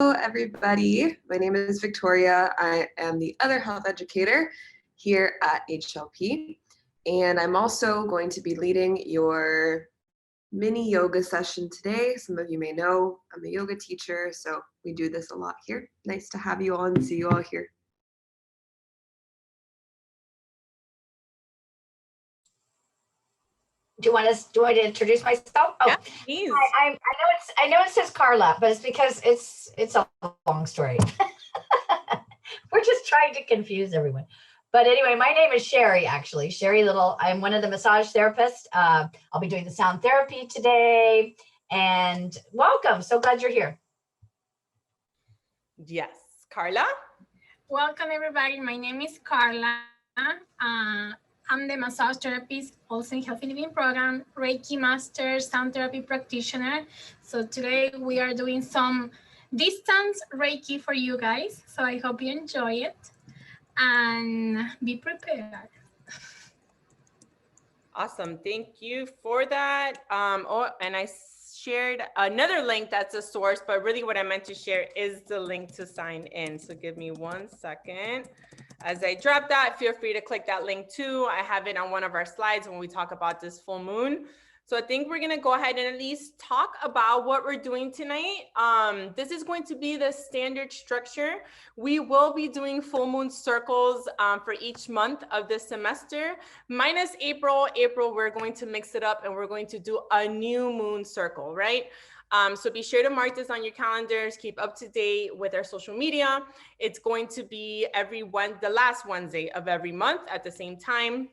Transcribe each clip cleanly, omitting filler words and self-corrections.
Hello, everybody. My name is Victoria. I am the other health educator here at HLP, and I'm also going to be leading your mini yoga session today. Some of you may know I'm a yoga teacher, so we do this a lot here. Nice to have you all and see you all here. Do you want to introduce myself? Oh, yeah, please. I know it says Carla, but it's because it's a long story. We're just trying to confuse everyone. But anyway, my name is Sherry, actually. Sherry Little. I'm one of the massage therapists. I'll be doing the sound therapy today. And welcome. So glad you're here. Yes. Carla? Welcome, everybody. My name is Carla. I'm the massage therapist, also in Healthy Living Program, Reiki Master, sound therapy practitioner. So today we are doing some distance Reiki for you guys. So I hope you enjoy it and be prepared. Awesome. Thank you for that. And I shared another link that's a source, but really what I meant to share is the link to sign in. So give me 1 second. As I drop that, feel free to click that link too. I have it on one of our slides when we talk about this full moon. So I think we're gonna go ahead and at least talk about what we're doing tonight. This is going to be the standard structure. We will be doing full moon circles for each month of this semester, minus April. April, we're going to mix it up and we're going to do a new moon circle, right? So be sure to mark this on your calendars, keep up to date with our social media. It's going to be the last Wednesday of every month at the same time.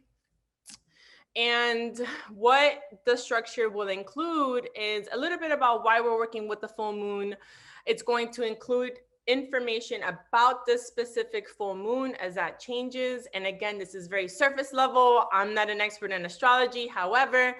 And what the structure will include is a little bit about why we're working with the full moon. It's going to include information about this specific full moon as that changes. And again, this is very surface level. I'm not an expert in astrology. However,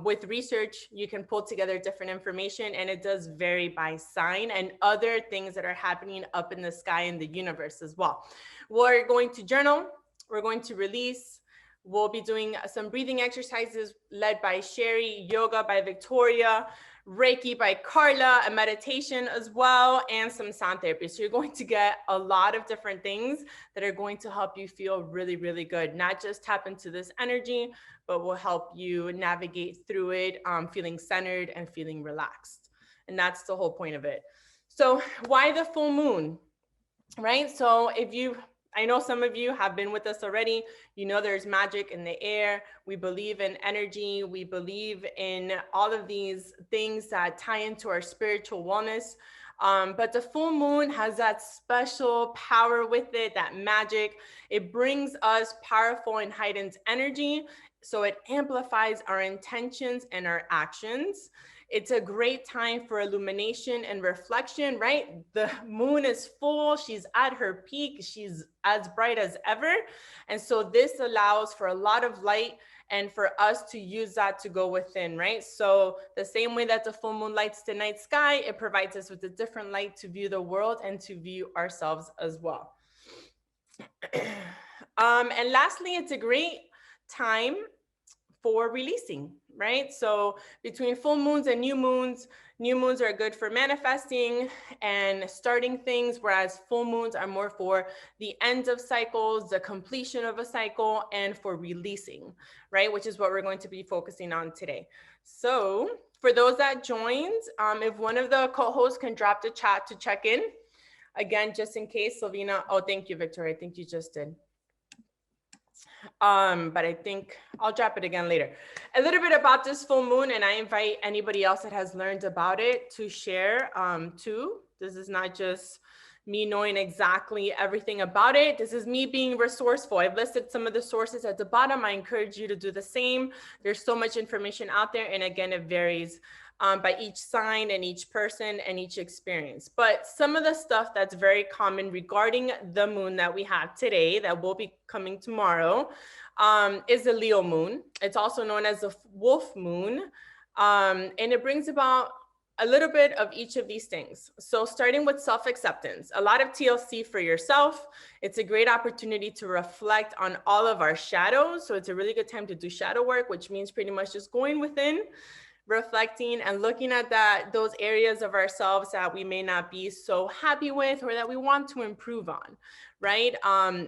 with research, you can pull together different information and it does vary by sign and other things that are happening up in the sky in the universe as well. We're going to journal. We're going to release. We'll be doing some breathing exercises led by Sherry, yoga by Victoria, Reiki by Carla, a meditation as well, and some sound therapy. So you're going to get a lot of different things that are going to help you feel really, really good. Not just tap into this energy, but will help you navigate through it, feeling centered and feeling relaxed. And that's the whole point of it. So why the full moon, right? So I know some of you have been with us already. You know there's magic in the air. We believe in energy. We believe in all of these things that tie into our spiritual wellness. But the full moon has that special power with it, that magic. It brings us powerful and heightened energy. So it amplifies our intentions and our actions. It's a great time for illumination and reflection, right? The moon is full, she's at her peak, she's as bright as ever. And so this allows for a lot of light and for us to use that to go within, right? So the same way that the full moon lights the night sky, it provides us with a different light to view the world and to view ourselves as well. And lastly, it's a great time for releasing, right? So between full moons and new moons are good for manifesting and starting things, whereas full moons are more for the end of cycles, the completion of a cycle, and for releasing, right? Which is what we're going to be focusing on today. So for those that joined, if one of the co-hosts can drop the chat to check in, again, just in case, Sylvina, oh, thank you, Victoria, I think you just did. But I think I'll drop it again later. A little bit about this full moon, and I invite anybody else that has learned about it to share too. This is not just me knowing exactly everything about it. This is me being resourceful. I've listed some of the sources at the bottom. I encourage you to do the same. There's so much information out there. And again, it varies by each sign and each person and each experience. But some of the stuff that's very common regarding the moon that we have today, that will be coming tomorrow, is the Leo moon. It's also known as the wolf moon. And it brings about a little bit of each of these things. So starting with self-acceptance, a lot of TLC for yourself. It's a great opportunity to reflect on all of our shadows. So it's a really good time to do shadow work, which means pretty much just going within, reflecting and looking at those areas of ourselves that we may not be so happy with or that we want to improve on, right?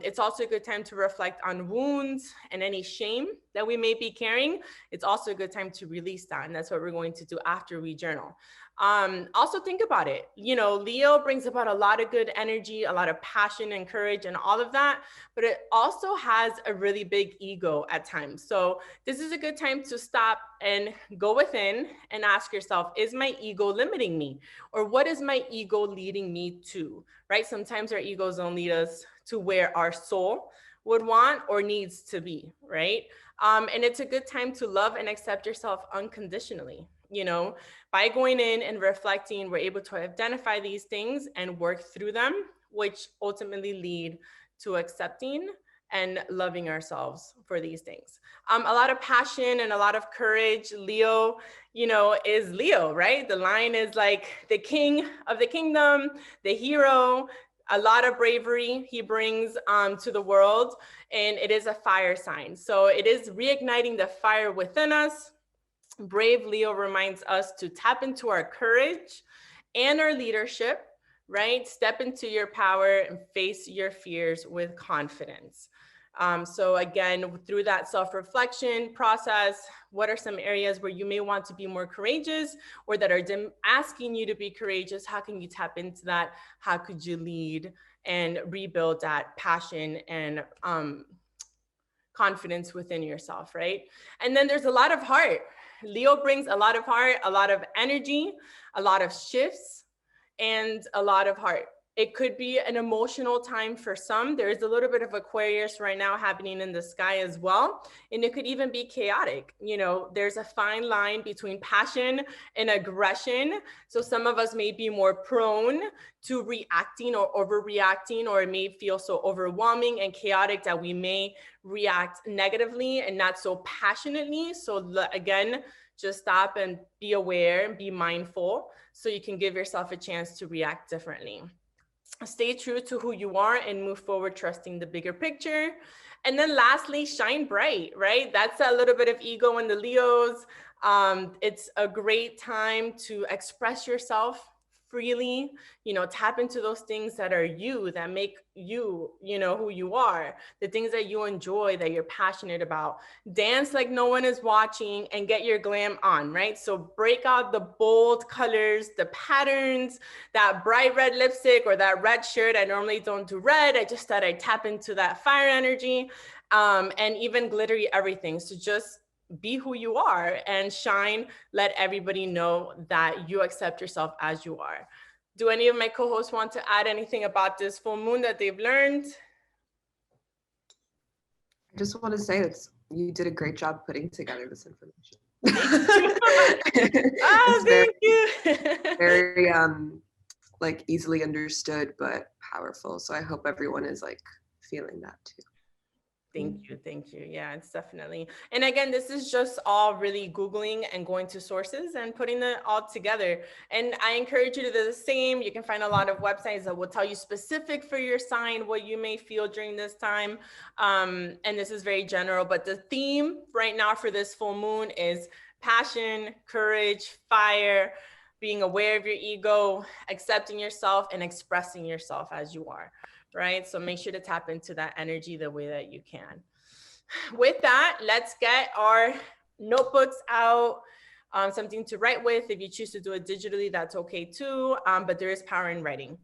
It's also a good time to reflect on wounds and any shame that we may be carrying. It's also a good time to release that, and that's what we're going to do after we journal. Also think about it. You know, Leo brings about a lot of good energy, a lot of passion and courage and all of that, but it also has a really big ego at times. So this is a good time to stop and go within and ask yourself, is my ego limiting me? Or what is my ego leading me to, right? Sometimes our egos don't lead us to where our soul would want or needs to be, right? And it's a good time to love and accept yourself unconditionally. You know, by going in and reflecting, we're able to identify these things and work through them, which ultimately lead to accepting and loving ourselves for these things. A lot of passion and a lot of courage. Leo, you know, is Leo, right? The lion is like the king of the kingdom, the hero, a lot of bravery he brings to the world, and it is a fire sign. So it is reigniting the fire within us. Brave Leo reminds us to tap into our courage and our leadership, right? Step into your power and face your fears with confidence. So again, through that self-reflection process, what are some areas where you may want to be more courageous or that are asking you to be courageous? How can you tap into that? How could you lead and rebuild that passion and confidence within yourself, right? And then there's a lot of heart. Leo brings a lot of heart, a lot of energy, a lot of shifts, and a lot of heart. It could be an emotional time for some. There's a little bit of Aquarius right now happening in the sky as well. And it could even be chaotic. You know, there's a fine line between passion and aggression. So some of us may be more prone to reacting or overreacting, or it may feel so overwhelming and chaotic that we may react negatively and not so passionately. So again, just stop and be aware and be mindful so you can give yourself a chance to react differently. Stay true to who you are and move forward, trusting the bigger picture. And then lastly, shine bright, right? That's a little bit of ego in the Leos. It's a great time to express yourself freely, you know, tap into those things that are you, that make you, you know, who you are, the things that you enjoy, that you're passionate about. Dance like no one is watching and get your glam on, right? So break out the bold colors, the patterns, that bright red lipstick or that red shirt. I normally don't do red. I just thought I'd tap into that fire energy, and even glittery everything. So just be who you are and shine. Let everybody know that you accept yourself as you are. Do any of my co-hosts want to add anything about this full moon that they've learned? I just want to say that you did a great job putting together this information. Oh, thank you. Very like easily understood but powerful. So I hope everyone is like feeling that too. Thank you. Thank you. Yeah, it's definitely. And again, this is just all really Googling and going to sources and putting it all together. And I encourage you to do the same. You can find a lot of websites that will tell you specific for your sign, what you may feel during this time. And this is very general, but the theme right now for this full moon is passion, courage, fire, being aware of your ego, accepting yourself and expressing yourself as you are. Right? So make sure to tap into that energy the way that you can. With that, let's get our notebooks out, something to write with. If you choose to do it digitally, that's okay too, but there is power in writing.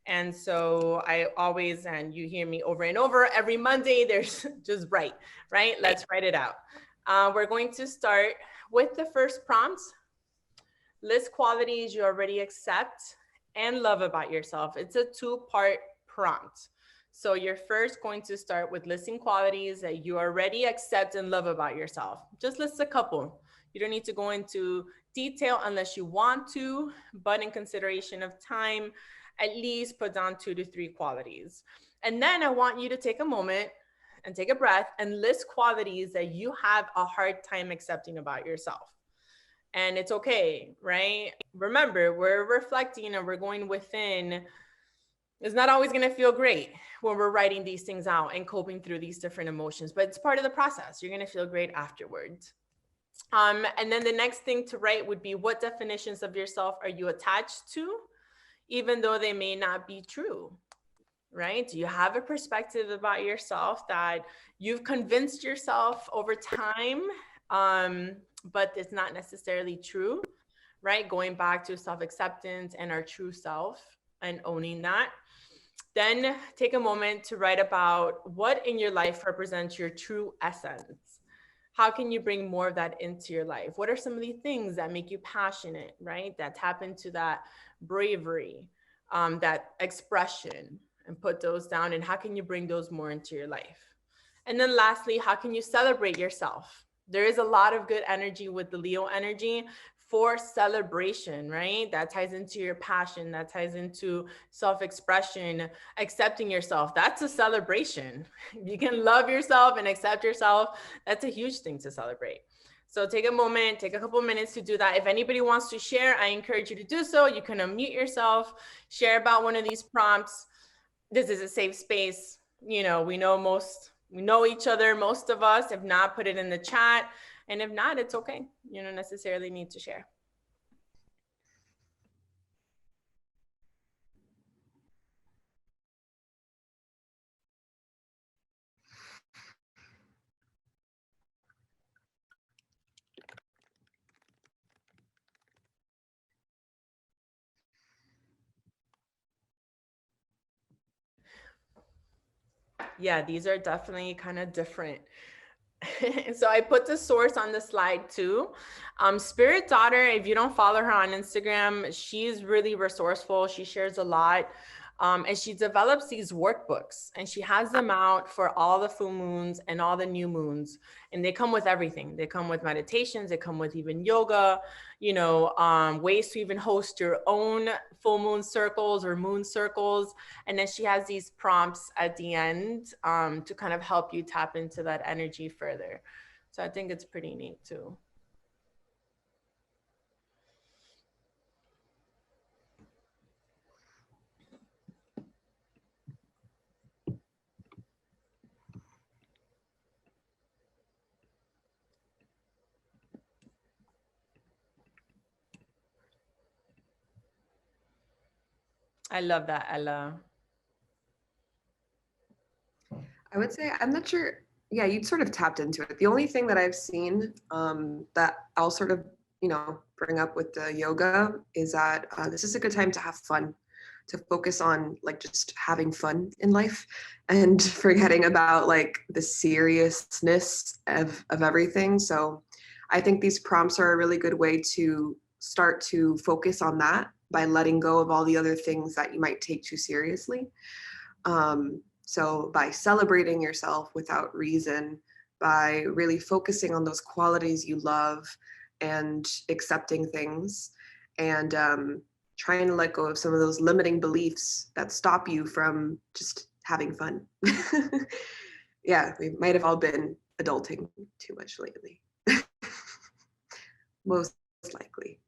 And so I always, and you hear me over and over, every Monday, there's just write, right? Let's write it out. We're going to start with the first prompt. List qualities you already accept and love about yourself. It's a two-part prompt. So you're first going to start with listing qualities that you already accept and love about yourself. Just list a couple. You don't need to go into detail unless you want to, but in consideration of time, at least put down 2 to 3 qualities. And then I want you to take a moment and take a breath and list qualities that you have a hard time accepting about yourself. And it's okay, right? Remember, we're reflecting and we're going within. It's not always going to feel great when we're writing these things out and coping through these different emotions, but it's part of the process. You're going to feel great afterwards. And then the next thing to write would be, what definitions of yourself are you attached to, even though they may not be true, right? Do you have a perspective about yourself that you've convinced yourself over time, but it's not necessarily true, right? Going back to self-acceptance and our true self and owning that. Then take a moment to write about what in your life represents your true essence. How can you bring more of that into your life? What are some of the things that make you passionate, right? That tap into that bravery, that expression, and put those down. And how can you bring those more into your life? And then lastly, how can you celebrate yourself? There is a lot of good energy with the Leo energy for celebration, right? That ties into your passion, that ties into self-expression, accepting yourself. That's a celebration. You can love yourself and accept yourself. That's a huge thing to celebrate. So take a moment, take a couple minutes to do that. If anybody wants to share, I encourage you to do so. You can unmute yourself, share about one of these prompts. This is a safe space. You know, we know each other, most of us. If not, put it in the chat. And if not, it's okay. You don't necessarily need to share. Yeah, these are definitely kind of different. So I put the source on the slide too. Spirit Daughter, if you don't follow her on Instagram, she's really resourceful. She shares a lot. And she develops these workbooks and she has them out for all the full moons and all the new moons. And they come with everything. They come with meditations. They come with even yoga, you know, ways to even host your own full moon circles or moon circles. And then she has these prompts at the end to kind of help you tap into that energy further. So I think it's pretty neat too. I love that, Ella. I would say, I'm not sure. Yeah, you sort of tapped into it. The only thing that I've seen that I'll sort of, bring up with the yoga is that this is a good time to have fun, to focus on like just having fun in life and forgetting about like the seriousness of everything. So I think these prompts are a really good way to start to focus on that by letting go of all the other things that you might take too seriously. So by celebrating yourself without reason, by really focusing on those qualities you love and accepting things and trying to let go of some of those limiting beliefs that stop you from just having fun. Yeah, we might have all been adulting too much lately. Most likely.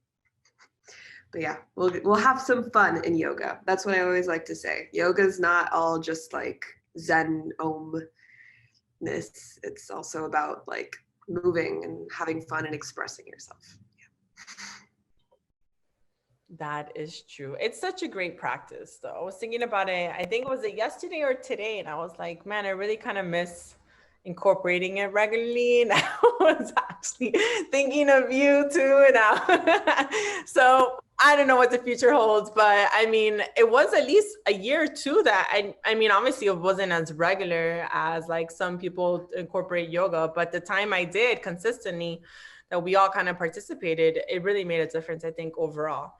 But yeah, we'll have some fun in yoga. That's what I always like to say. Yoga is not all just like Zen omness. It's also about like moving and having fun and expressing yourself. Yeah. That is true. It's such a great practice though. I was thinking about it, I think was it yesterday or today? And I was like, man, I really kind of miss incorporating it regularly. And I was actually thinking of you too now. So I don't know what the future holds, but I mean, it was at least a year or two that I mean, obviously it wasn't as regular as like some people incorporate yoga, but the time I did consistently that we all kind of participated, it really made a difference, I think, overall,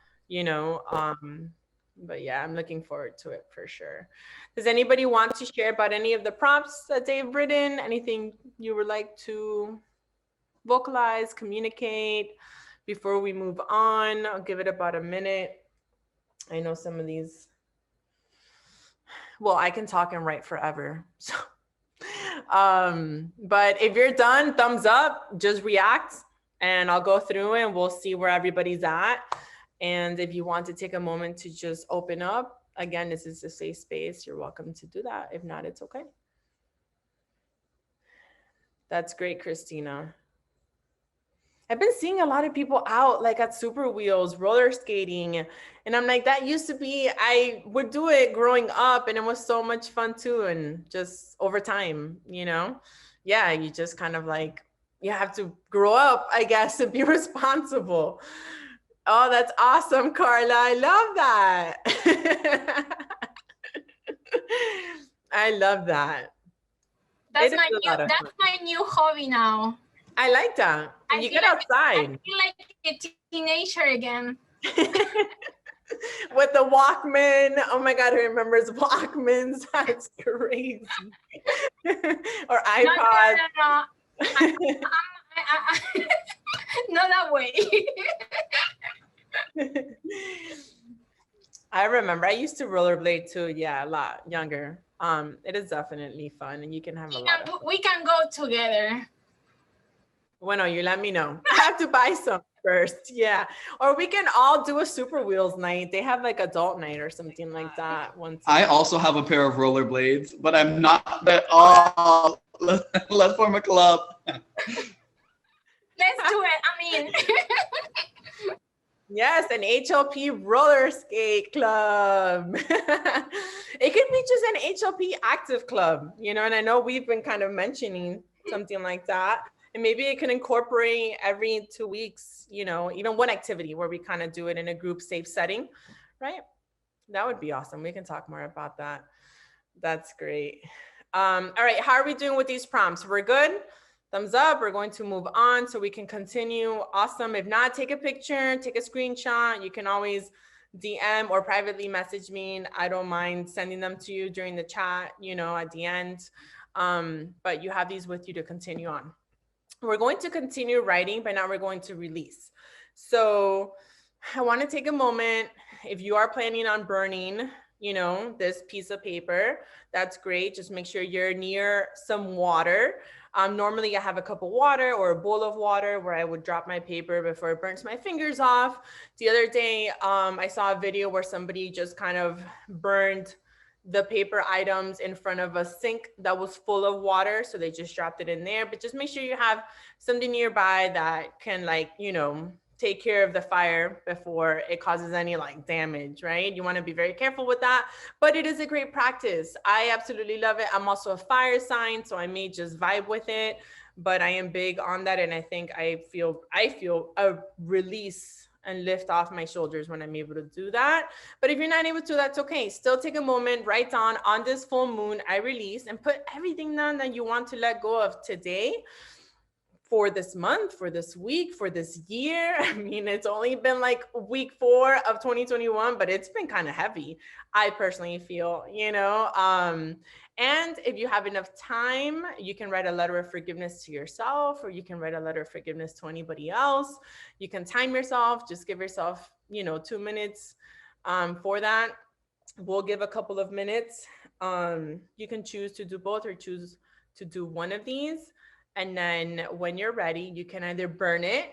but yeah, I'm looking forward to it for sure. Does anybody want to share about any of the prompts that they've written? Anything you would like to vocalize, communicate before we move on? I'll give it about a minute. I know some of these, well, I can talk and write forever. So, but if you're done, thumbs up, just react and I'll go through and we'll see where everybody's at. And if you want to take a moment to just open up, again, this is a safe space. You're welcome to do that. If not, it's okay. That's great, Christina. I've been seeing a lot of people out like at Super Wheels, roller skating. And I'm like, that used to be, I would do it growing up and it was so much fun too. And just over time, you know, yeah, you just kind of like, you have to grow up, I guess, and be responsible. Oh, that's awesome, Carla. I love that. I love that. That's my new hobby now. I like that. And you get outside. I feel like a teenager again. With the Walkman. Oh my God, who remembers Walkmans? That's crazy. Or iPod. No. Not that way. I remember I used to rollerblade too. Yeah, a lot younger. It is definitely fun and you can have a lot. We can go together. Bueno, you let me know. I have to buy some first. Yeah. Or we can all do a Super Wheels night. They have like adult night or something like that. I also have a pair of rollerblades, but I'm not at all. Let's form a club. Let's do it. I mean. Yes, an HLP roller skate club. It could be just an HLP active club, you know, and I know we've been kind of mentioning something like that. And maybe it can incorporate every 2 weeks, you know, even one activity where we kind of do it in a group safe setting, right? That would be awesome. We can talk more about that. That's great. All right, how are we doing with these prompts? We're good? Thumbs up. We're going to move on so we can continue. Awesome. If not, take a picture, take a screenshot. You can always DM or privately message me. I don't mind sending them to you during the chat, you know, at the end. But you have these with you to continue on. We're going to continue writing, but now we're going to release. So I want to take a moment. If you are planning on burning, you know, this piece of paper, that's great. Just make sure you're near some water. Normally I have a cup of water or a bowl of water where I would drop my paper before it burns my fingers off. The other day, I saw a video where somebody just kind of burned the paper items in front of a sink that was full of water. So they just dropped it in there, but just make sure you have something nearby that can, like, you know, take care of the fire before it causes any like damage, right? You want to be very careful with that, but it is a great practice. I absolutely love it. I'm also a fire sign, so I may just vibe with it, but I am big on that. And I think I feel a release and lift off my shoulders when I'm able to do that. But if you're not able to, that's okay. Still take a moment, write down, on this full moon, I release, and put everything down that you want to let go of today, for this month, for this week, for this year. I mean, it's only been like week 4 of 2021, but it's been kind of heavy, I personally feel, you know. And if you have enough time, you can write a letter of forgiveness to yourself, or you can write a letter of forgiveness to anybody else. You can time yourself, just give yourself, you know, 2 minutes for that. We'll give a couple of minutes. You can choose to do both or choose to do one of these. And then when you're ready, you can either burn it,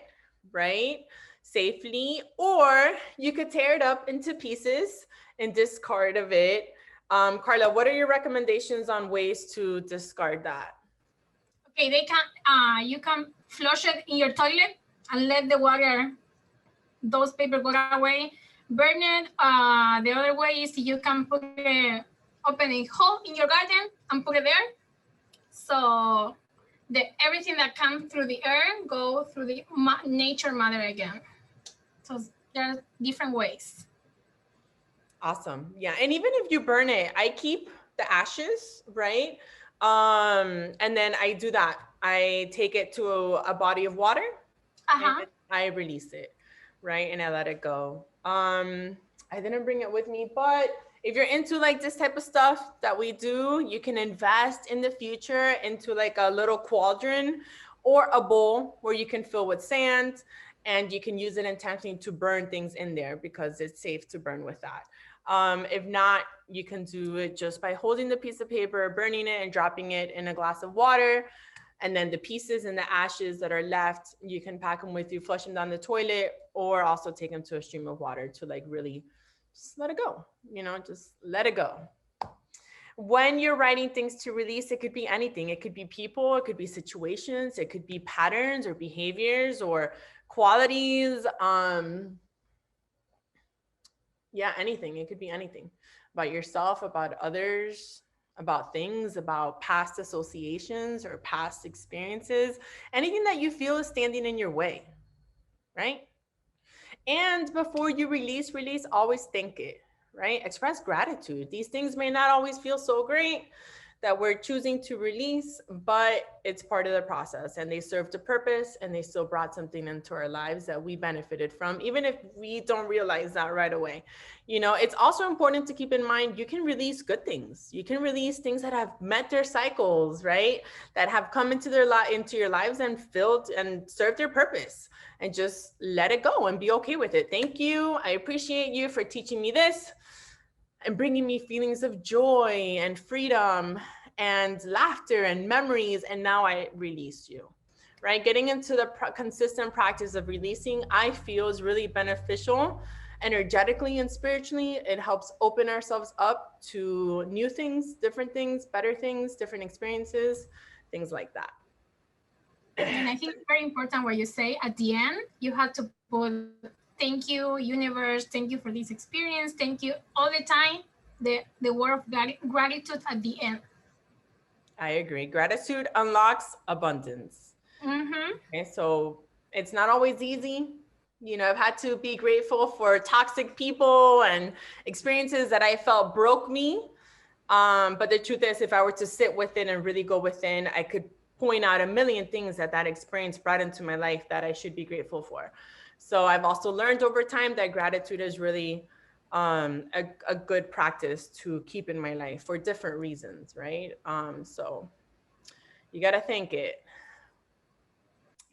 right, safely, or you could tear it up into pieces and discard of it. Carla, what are your recommendations on ways to discard that? Okay, you can flush it in your toilet and let the water, those paper go away. Burn it. The other way is you can open a hole in your garden and put it there. So everything that comes through the air go through the nature mother again. So there are different ways. Awesome. Yeah. And even if you burn it, I keep the ashes, right? And then I do that. I take it to a body of water. And I release it, right? And I let it go. I didn't bring it with me, but if you're into like this type of stuff that we do, you can invest in the future into like a little cauldron or a bowl where you can fill with sand, and you can use it intentionally to burn things in there because it's safe to burn with that. If not, you can do it just by holding the piece of paper, burning it, and dropping it in a glass of water. And then the pieces and the ashes that are left, you can pack them with you, flush them down the toilet, or also take them to a stream of water to like really just let it go, you know, just let it go. when you're writing things to release, it could be anything. It could be people, it could be situations, it could be patterns or behaviors or qualities. Yeah, anything. It could be anything about yourself, about others, about things, about past associations or past experiences, anything that you feel is standing in your way, right? And before you release, always think it, right? Express gratitude. These things may not always feel so great that we're choosing to release, but it's part of the process and they served a purpose and they still brought something into our lives that we benefited from, even if we don't realize that right away. You know, it's also important to keep in mind, you can release good things. You can release things that have met their cycles, right? That have come into into your lives and filled and served their purpose, and just let it go and be okay with it. Thank you. I appreciate you for teaching me this and bringing me feelings of joy and freedom and laughter and memories. And now I release you, right? Getting into the consistent practice of releasing, I feel, is really beneficial energetically and spiritually. It helps open ourselves up to new things, different things, better things, different experiences, things like that. And I think it's very important what you say at the end, you have to put thank you, universe, thank you for this experience, thank you all the time, the word of gratitude at the end. I agree. Gratitude unlocks abundance. Mm-hmm. Okay, so it's not always easy. You know, I've had to be grateful for toxic people and experiences that I felt broke me. But the truth is, if I were to sit within and really go within, I could point out a million things that that experience brought into my life that I should be grateful for. So I've also learned over time that gratitude is really a good practice to keep in my life for different reasons, right? So you got to think it.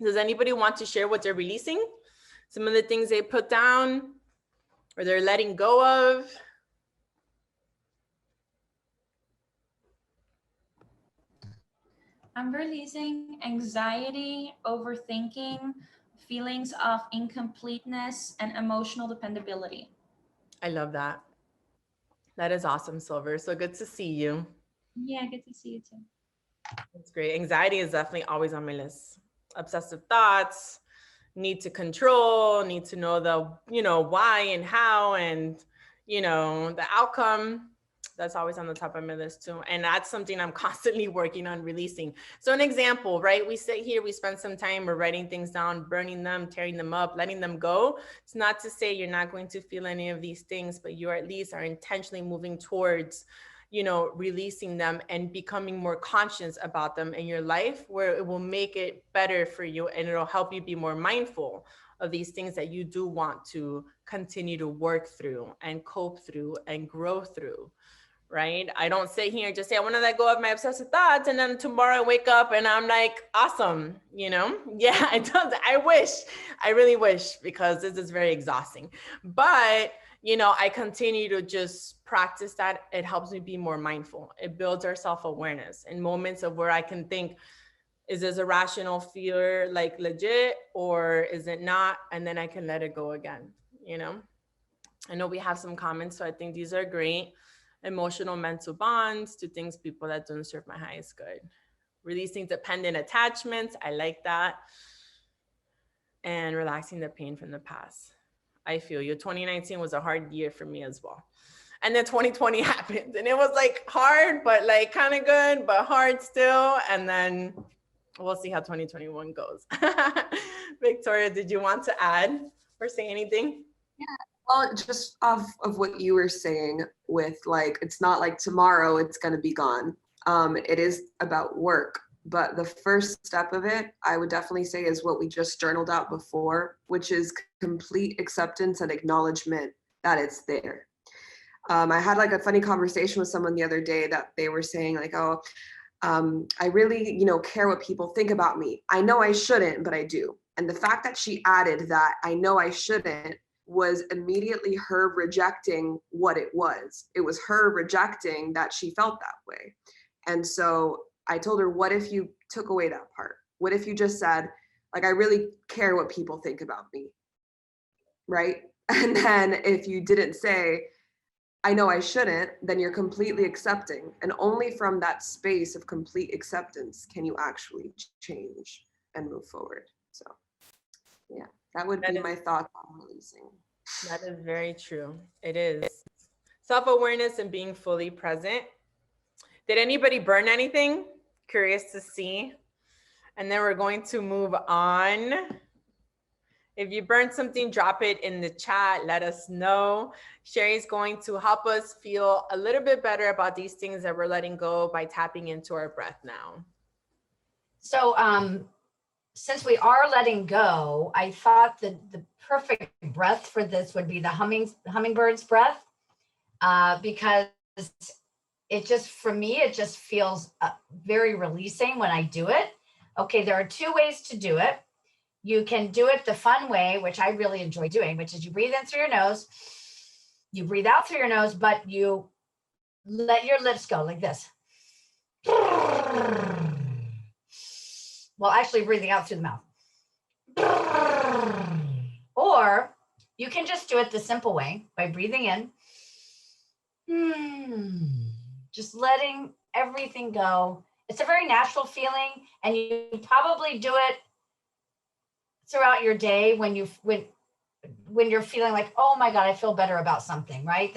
Does anybody want to share what they're releasing? Some of the things they put down or they're letting go of? I'm releasing anxiety, overthinking, feelings of incompleteness, and emotional dependability. I love that. That is awesome, Silver. So good to see you. Yeah, good to see you too. That's great. Anxiety is definitely always on my list. Obsessive thoughts, need to control, need to know the, you know, why and how and, you know, the outcome. That's always on the top of my list too. And that's something I'm constantly working on releasing. So an example, right? We sit here, we spend some time, we're writing things down, burning them, tearing them up, letting them go. It's not to say you're not going to feel any of these things, but you at least are intentionally moving towards, you know, releasing them and becoming more conscious about them in your life, where it will make it better for you and it'll help you be more mindful of these things that you do want to continue to work through and cope through and grow through. Right? I don't sit here and just say, I want to let go of my obsessive thoughts. And then tomorrow I wake up and I'm like, awesome. You know? Yeah, it does. I really wish, because this is very exhausting, but you know, I continue to just practice that. It helps me be more mindful. It builds our self-awareness in moments of where I can think, is this a rational fear, like legit, or is it not? And then I can let it go again. You know, I know we have some comments, so I think these are great. Emotional mental bonds to things, people that don't serve my highest good. Releasing dependent attachments. I like that. And relaxing the pain from the past. I feel you. 2019 was a hard year for me as well. And then 2020 happened and it was like hard, but like kind of good, but hard still. And then we'll see how 2021 goes. Victoria, did you want to add or say anything? Yeah. Well, just off of what you were saying with like, it's not like tomorrow it's going to be gone. It is about work, but the first step of it, I would definitely say, is what we just journaled out before, which is complete acceptance and acknowledgement that it's there. I had like a funny conversation with someone the other day that they were saying like, oh, I really, you know, care what people think about me. I know I shouldn't, but I do. And the fact that she added that I know I shouldn't was immediately her rejecting what it was. It was her rejecting that she felt that way. And so I told her, what if you took away that part? What if you just said, like, I really care what people think about me, right? And then if you didn't say, I know I shouldn't, then you're completely accepting. And only from that space of complete acceptance can you actually change and move forward. So yeah, that would be my thoughts on releasing. That is very true. It is. Self-awareness and being fully present. Did anybody burn anything? Curious to see. And then we're going to move on. If you burned something, drop it in the chat. Let us know. Sherry's going to help us feel a little bit better about these things that we're letting go by tapping into our breath now. So since we are letting go, I thought that the perfect breath for this would be the hummingbird's breath, because it just, for me, it just feels very releasing when I do it. Okay, there are two ways to do it. You can do it the fun way, which I really enjoy doing, which is you breathe in through your nose, you breathe out through your nose, but you let your lips go like this. Well, actually breathing out through the mouth. Or you can just do it the simple way by breathing in, just letting everything go. It's a very natural feeling, and you probably do it throughout your day when you're feeling like, oh my God, I feel better about something, right?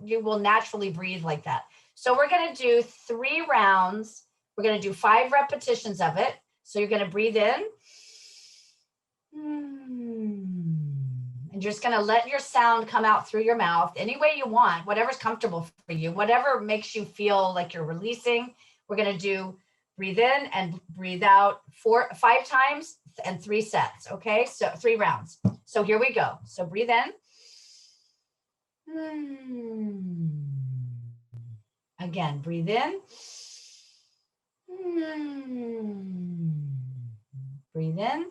You will naturally breathe like that. So we're going to do 3 rounds. We're going to do 5 repetitions of it. So you're going to breathe in. And you're just going to let your sound come out through your mouth any way you want, whatever's comfortable for you, whatever makes you feel like you're releasing. We're going to do breathe in and breathe out 5 times and 3 sets. Okay, so 3 rounds. So here we go. So breathe in. Again, breathe in. Breathe in.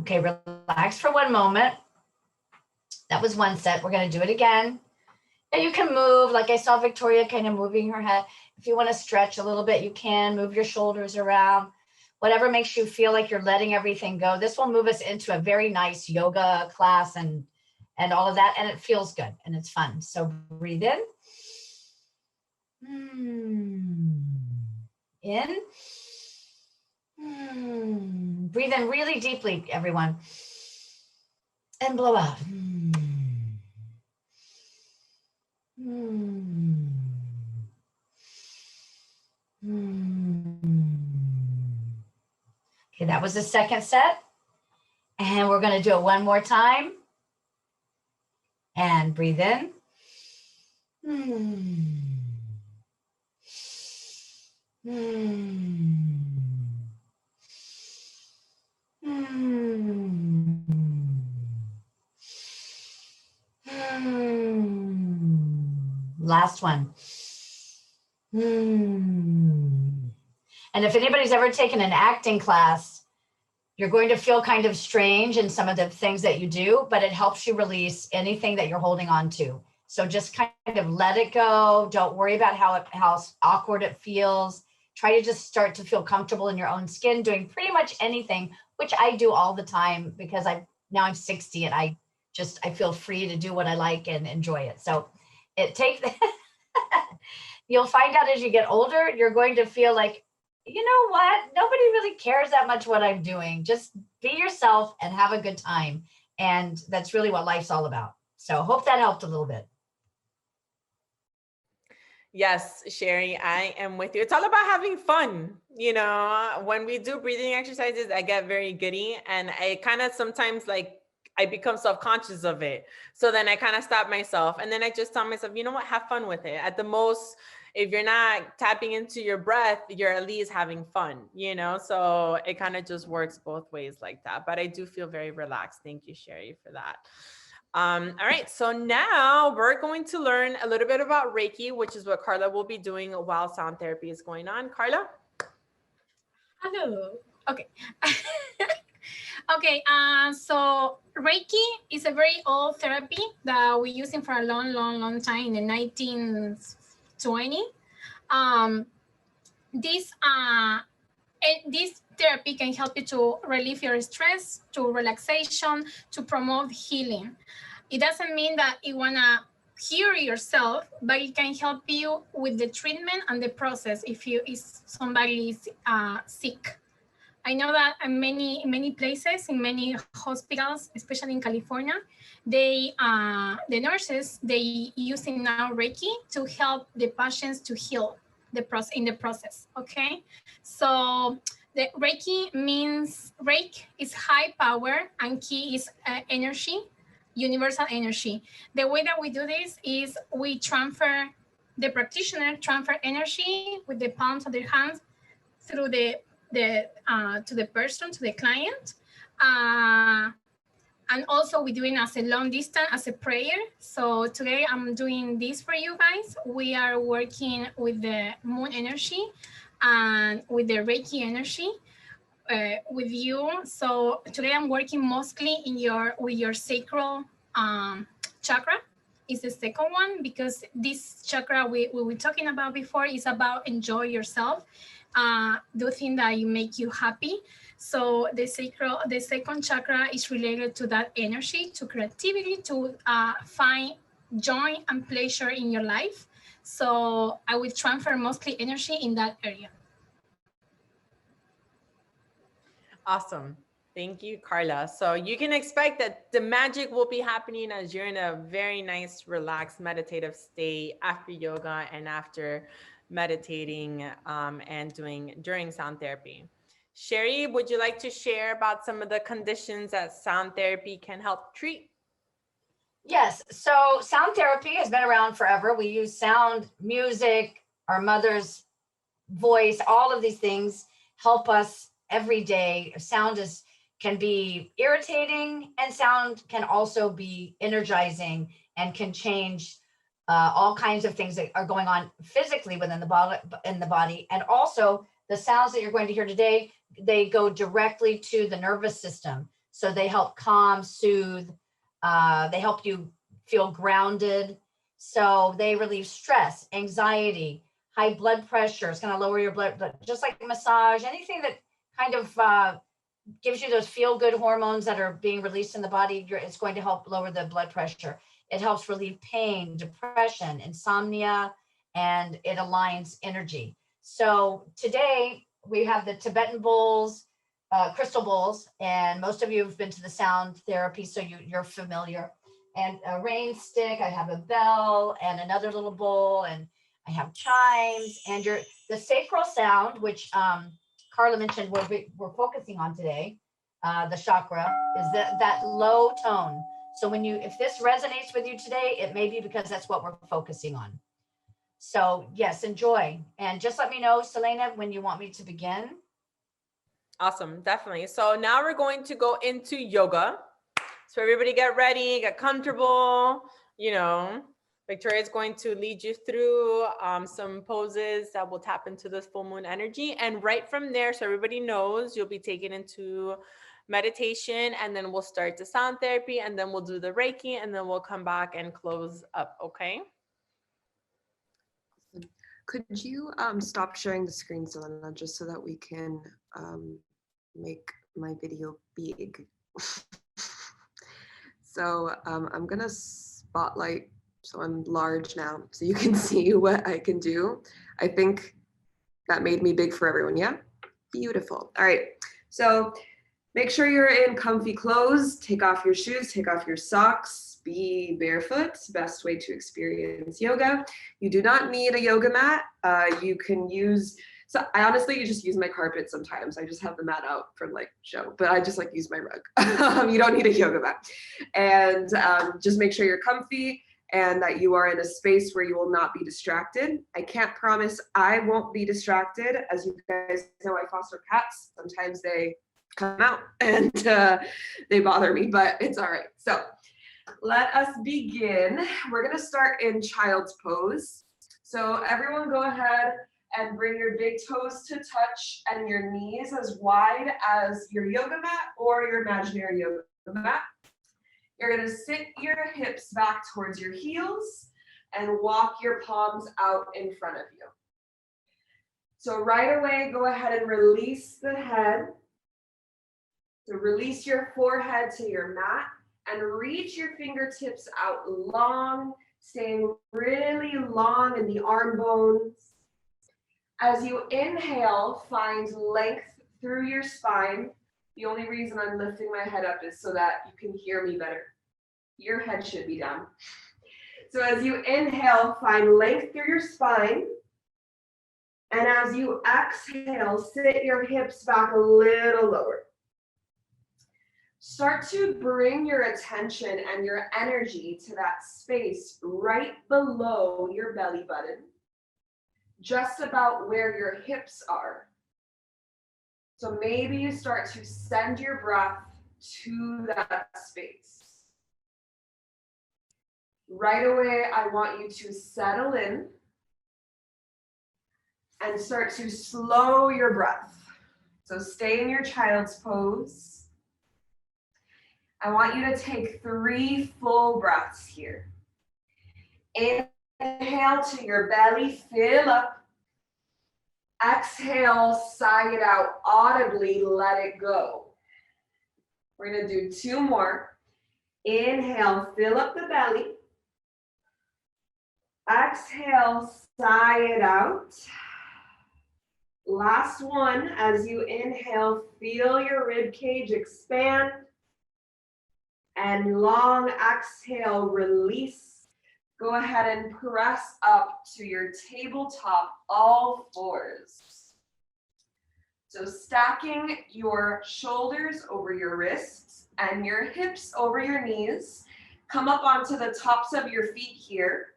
Okay, relax for 1 moment. That was 1 set. We're going to do it again. And you can move, like I saw Victoria kind of moving her head. If you want to stretch a little bit, you can move your shoulders around. Whatever makes you feel like you're letting everything go. This will move us into a very nice yoga class and all of that. And it feels good and it's fun. So breathe in. In. Breathe in really deeply, everyone. And blow out. Okay, that was the second set. And we're going to do it 1 more time. And breathe in. Last one. And if anybody's ever taken an acting class, you're going to feel kind of strange in some of the things that you do, but it helps you release anything that you're holding on to. So just kind of let it go. Don't worry about how awkward it feels. Try to just start to feel comfortable in your own skin, doing pretty much anything, which I do all the time because now I'm 60 and I feel free to do what I like and enjoy it. So it takes, you'll find out as you get older, you're going to feel like, you know what? Nobody really cares that much what I'm doing. Just be yourself and have a good time. And that's really what life's all about. So hope that helped a little bit. Yes, Sherry, I am with you. It's all about having fun. You know, when we do breathing exercises, I get very giddy and I kind of sometimes like I become self-conscious of it. So then I kind of stop myself and then I just tell myself, you know what, have fun with it. At the most, if you're not tapping into your breath, you're at least having fun, you know? So it kind of just works both ways like that. But I do feel very relaxed. Thank you, Sherry, for that. All right, so now we're going to learn a little bit about Reiki, which is what Carla will be doing while sound therapy is going on. Carla? Hello. Okay. Okay, so Reiki is a very old therapy that we using for a long time in the 1920s. this therapy can help you to relieve your stress, to relaxation, to promote healing. It doesn't mean that you wanna cure yourself, but it can help you with the treatment and the process if somebody is sick. I know that in many places, in many hospitals, especially in California, the nurses, they using now Reiki to help the patients to heal in the process. Okay, so the Reiki means Reiki is high power and Ki is energy, universal energy. The way that we do this is the practitioner transfer energy with the palms of their hands through to the person, to the client. And also we're doing as a long distance, as a prayer. So today I'm doing this for you guys. We are working with the moon energy and with the Reiki energy with you. So today I'm working mostly with your sacral chakra. Is the second one, because this chakra we were talking about before is about enjoy yourself, do things that make you happy. So the second chakra is related to that energy, to creativity, to find joy and pleasure in your life. So I will transfer mostly energy in that area. Awesome. Thank you, Carla. So you can expect that the magic will be happening as you're in a very nice, relaxed, meditative state after yoga and after meditating and during sound therapy. Sherry, would you like to share about some of the conditions that sound therapy can help treat? Yes. So sound therapy has been around forever. We use sound, music, our mother's voice, all of these things help us every day. Sound can be irritating, and sound can also be energizing and can change all kinds of things that are going on physically within the body. And also the sounds that you're going to hear today, they go directly to the nervous system. So they help calm, soothe, they help you feel grounded. So they relieve stress, anxiety, high blood pressure. It's going to lower your blood, just like a massage, anything that kind of gives you those feel-good hormones that are being released in the body. It's going to help lower the blood pressure. It helps relieve pain, depression, insomnia, and it aligns energy. So today we have the Tibetan bowls, crystal bowls, and most of you have been to the sound therapy, so you're familiar. And a rain stick, I have a bell and another little bowl, and I have chimes, and the sacral sound, which Carla mentioned we're focusing on today, the chakra, is that low tone. So if this resonates with you today, it may be because that's what we're focusing on. So yes, enjoy. And just let me know, Selena, when you want me to begin. Awesome, definitely. So now we're going to go into yoga. So everybody get ready, get comfortable. Victoria is going to lead you through some poses that will tap into this full moon energy. And right from there, so everybody knows, you'll be taken into meditation, and then we'll start the sound therapy, and then we'll do the Reiki, and then we'll come back and close up, okay? Could you stop sharing the screen, Selena, just so that we can make my video big? So I'm gonna spotlight, so I'm large now, so you can see what I can do. I think that made me big for everyone, yeah? Beautiful. All right, so make sure you're in comfy clothes, take off your shoes, take off your socks, be barefoot, best way to experience yoga. You do not need a yoga mat. You can use, so I honestly just use my carpet sometimes. I just have the mat out for show, but I just use my rug. You don't need a yoga mat. And just make sure you're comfy and that you are in a space where you will not be distracted. I can't promise I won't be distracted. As you guys know, I foster cats. Sometimes they come out and they bother me, but it's all right. So let us begin. We're gonna start in child's pose. So everyone go ahead and bring your big toes to touch and your knees as wide as your yoga mat or your imaginary yoga mat. You're gonna sit your hips back towards your heels and walk your palms out in front of you. So right away, go ahead and release the head. So release your forehead to your mat and reach your fingertips out long, staying really long in the arm bones. As you inhale, find length through your spine. The only reason I'm lifting my head up is so that you can hear me better. Your head should be down. So as you inhale, find length through your spine. And as you exhale, sit your hips back a little lower. Start to bring your attention and your energy to that space right below your belly button, just about where your hips are. So maybe you start to send your breath to that space. Right away, I want you to settle in and start to slow your breath. So stay in your child's pose. I want you to take 3 full breaths here. Inhale to your belly, fill up. Exhale, sigh it out audibly, let it go. We're gonna do 2 more. Inhale, fill up the belly. Exhale, sigh it out. Last one, as you inhale, feel your rib cage expand. And long exhale, release. Go ahead and press up to your tabletop, all fours. So stacking your shoulders over your wrists and your hips over your knees. Come up onto the tops of your feet here.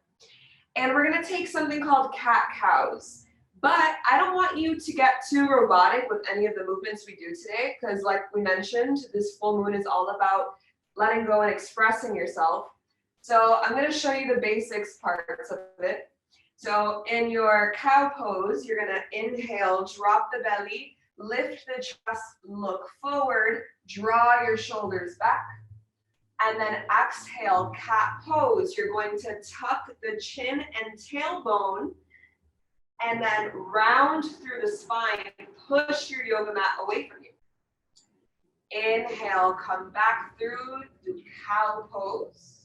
And we're gonna take something called cat-cows. But I don't want you to get too robotic with any of the movements we do today, because like we mentioned, this full moon is all about letting go and expressing yourself. So I'm gonna show you the basics parts of it. So in your cow pose, you're gonna inhale, drop the belly, lift the chest, look forward, draw your shoulders back. And then exhale, cat pose. You're going to tuck the chin and tailbone and then round through the spine, push your yoga mat away from you. Inhale, come back through the cow pose.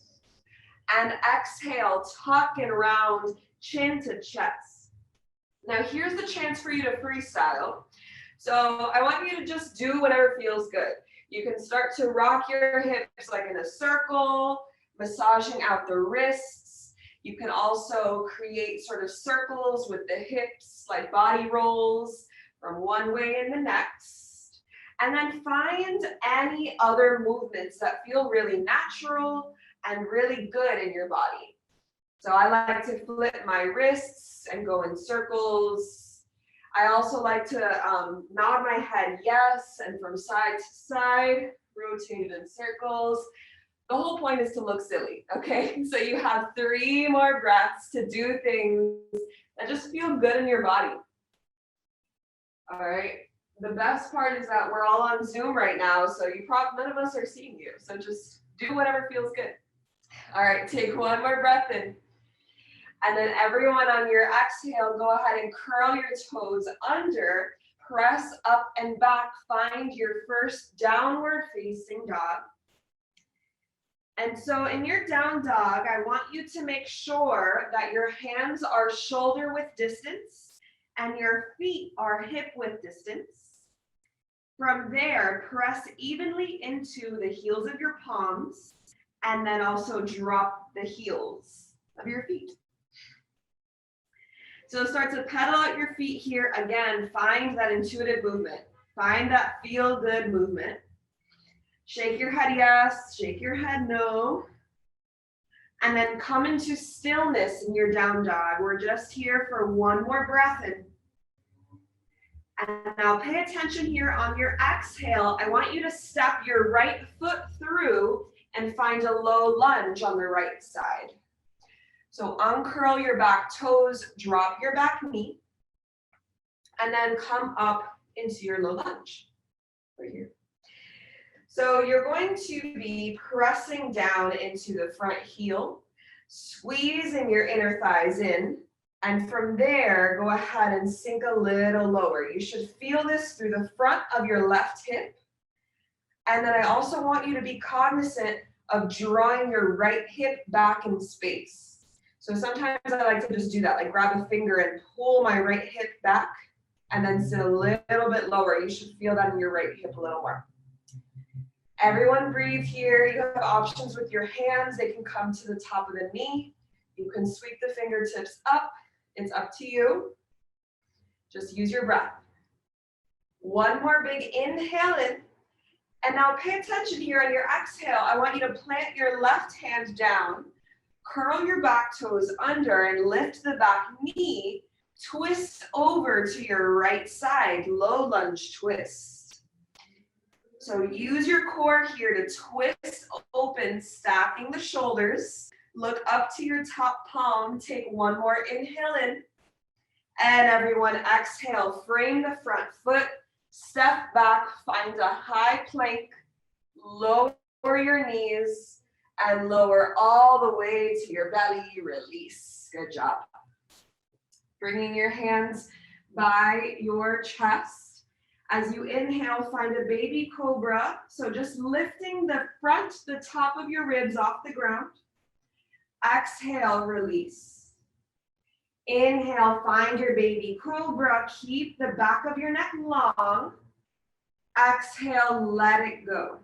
And exhale, tuck and round, chin to chest. Now here's the chance for you to freestyle. So I want you to just do whatever feels good. You can start to rock your hips like in a circle, massaging out the wrists. You can also create sort of circles with the hips, like body rolls from one way and the next. And then find any other movements that feel really natural and really good in your body. So I like to flip my wrists and go in circles. I also like to nod my head yes, and from side to side, rotate it in circles. The whole point is to look silly, okay? So you have 3 more breaths to do things that just feel good in your body. All right. The best part is that we're all on Zoom right now, so none of us are seeing you. So just do whatever feels good. All right, take 1 more breath in. And then everyone on your exhale, go ahead and curl your toes under, press up and back, find your first downward facing dog. And so in your down dog, I want you to make sure that your hands are shoulder width distance and your feet are hip width distance. From there, press evenly into the heels of your palms and then also drop the heels of your feet. So start to pedal out your feet here. Again, find that intuitive movement. Find that feel good movement. Shake your head yes, shake your head no. And then come into stillness in your down dog. We're just here for 1 more breath in. And now pay attention here on your exhale. I want you to step your right foot through and find a low lunge on the right side. So uncurl your back toes, drop your back knee, and then come up into your low lunge, right here. So you're going to be pressing down into the front heel, squeezing your inner thighs in, And from there, go ahead and sink a little lower. You should feel this through the front of your left hip. And then I also want you to be cognizant of drawing your right hip back in space. So sometimes I like to just do that, like grab a finger and pull my right hip back and then sit a little bit lower. You should feel that in your right hip a little more. Everyone breathe here. You have options with your hands. They can come to the top of the knee. You can sweep the fingertips up. It's up to you. Just use your breath. One more big inhale in. And now pay attention here on your exhale. I want you to plant your left hand down, curl your back toes under and lift the back knee. Twist over to your right side, low lunge twist. So use your core here to twist open, stacking the shoulders. Look up to your top palm. Take one more inhale in. And everyone exhale, frame the front foot. Step back, find a high plank, lower your knees, and lower all the way to your belly, release. Good job. Bringing your hands by your chest. As you inhale, find a baby cobra. So just lifting the front, the top of your ribs off the ground. Exhale, release. Inhale, find your baby cobra. Keep the back of your neck long. Exhale, let it go.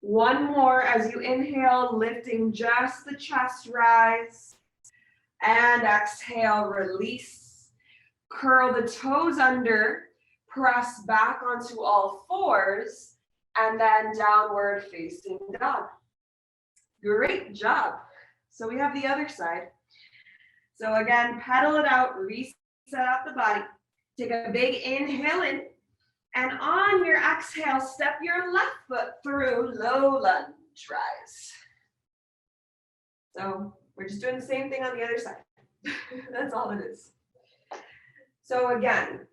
One more as you inhale, lifting just the chest, rise. And exhale, release. Curl the toes under, press back onto all fours, and then downward facing dog. Great job. So we have the other side. So again, pedal it out, reset out the body. Take a big inhale in. And on your exhale, step your left foot through, low lunge, rise. So we're just doing the same thing on the other side. That's all it is. So again,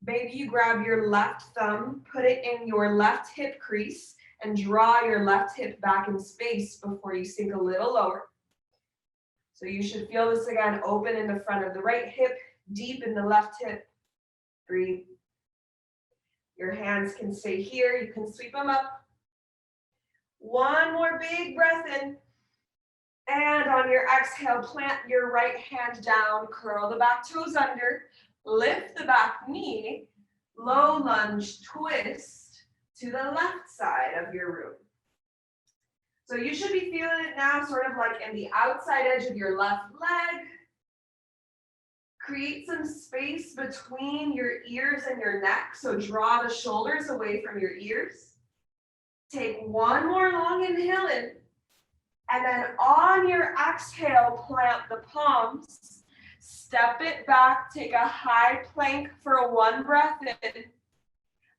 maybe you grab your left thumb, put it in your left hip crease, and draw your left hip back in space before you sink a little lower. So you should feel this again, open in the front of the right hip, deep in the left hip. Breathe. Your hands can stay here. You can sweep them up. One more big breath in. And on your exhale, plant your right hand down, curl the back toes under, lift the back knee, low lunge twist to the left side of your room. So you should be feeling it now, sort of like in the outside edge of your left leg. Create some space between your ears and your neck. So draw the shoulders away from your ears. Take one more long inhale in. And then on your exhale, plant the palms. Step it back, take a high plank for one breath in.